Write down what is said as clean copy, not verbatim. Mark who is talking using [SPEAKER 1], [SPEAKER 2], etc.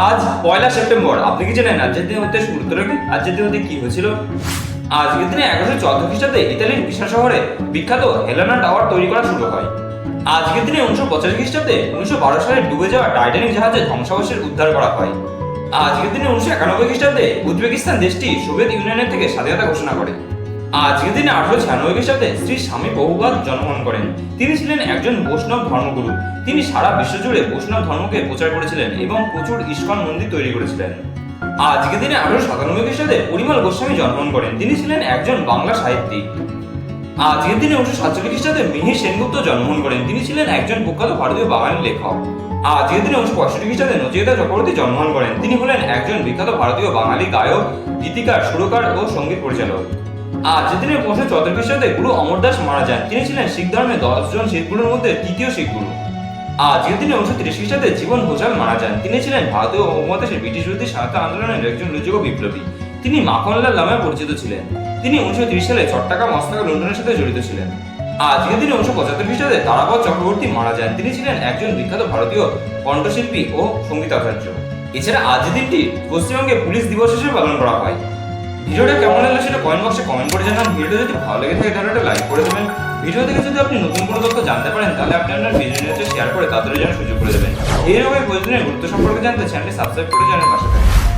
[SPEAKER 1] আজ 1 সেপ্টেম্বর। আপনি কি জানেন আজকের দিনে হতে শুরু করে আজকের দিনে হতে কি হয়েছিল? আজকের দিনে 1114 খ্রিস্টাব্দে ইতালির পিসা শহরে বিখ্যাত হেলেনা টাওয়ার তৈরি করা শুরু হয়। আজকের দিনে 1985 খ্রিস্টাব্দে 1912 সালে ডুবে যাওয়া টাইটানিক জাহাজের ধ্বংসাবশেষ উদ্ধার করা হয়। আজকের দিনে 1991 খ্রিস্টাব্দে উজবেকিস্তান দেশটি সোভিয়েত ইউনিয়নের থেকে স্বাধীনতা ঘোষণা করে। আজকের দিনে 1896 খ্রিস্টাব্দে শ্রী স্বামী প্রভুপাদ জন্মগ্রহণ করেন। তিনি ছিলেন একজন বৈষ্ণব ধর্মগুরু। তিনি সারা বিশ্ব জুড়ে বৈষ্ণব ধর্মকে প্রচার করেছিলেন এবং প্রচুর ইস্কন মন্দির তৈরি করেছিলেন। আজকের দিনে 1897 খ্রিস্টাব্দে পরিমল গোস্বামী জন্মগ্রহণ করেন। তিনি ছিলেন একজন বাংলা সাহিত্যিক। আজকের দিনে 1947 খ্রিস্টাব্দে মিহির সেনগুপ্ত জন্মগ্রহণ করেন। তিনি ছিলেন একজন প্রখ্যাত ভারতীয় বাঙালি লেখক। আজকের দিনে 1965 খ্রিস্টাব্দে নচিকেতা চক্রবর্তী জন্মগ্রহণ করেন। তিনি হলেন একজন বিখ্যাত ভারতীয় বাঙালি গায়ক, গীতিকার, সুরকার ও সঙ্গীত পরিচালক। আজকের দিনে 1974 খ্রিস্টাব্দে গুরু অমরদাস মারা যান। তিনি ছিলেন শিখ ধর্মের 10 জন শিখগুরুর মধ্যে তৃতীয় শিখ গুরু। আজকের দিনে 1930 খ্রিস্টাব্দে জীবন ঘোষাল মারা যান। তিনি ছিলেন ভারতীয় উপমহাদেশে ব্রিটিশ বিরোধী স্বাধীনতা আন্দোলনের একজন উল্লেখযোগ্য বিপ্লবী। তিনি মাখনলাল নামে পরিচিত ছিলেন। তিনি 1930 সালে চট্টাকা মস্তকা লুণ্ঠনের সাথে জড়িত ছিলেন। আজকের দিনে 1975 খ্রিস্টাব্দে তারাপদ চক্রবর্তী মারা যান। তিনি ছিলেন একজন বিখ্যাত ভারতীয় কণ্ঠশিল্পী ও সঙ্গীতাচার্য। এছাড়া আজকের দিনটি পশ্চিমবঙ্গে পুলিশ দিবস হিসেবে পালন করা হয়। ভিডিওটা কেমন লাগলো সেটা কমেন্ট বক্সে কমেন্ট করে জানান। ভিডিওটা যদি ভালো লেগে থাকে তাহলে একটা লাইক করে দেবেন। ভিডিও থেকে যদি আপনি নতুন কোনো তথ্য জানতে পারেন তাহলে আপনি আপনার ভিডিওতে শেয়ার করে তাদের জন্য সুযোগ করে দেবেন। এইরকম প্রয়োজনীয় গুরুত্ব সম্পর্কে জানতে চ্যানেলটি সাবস্ক্রাইব করে জানার পাশে থাকুন।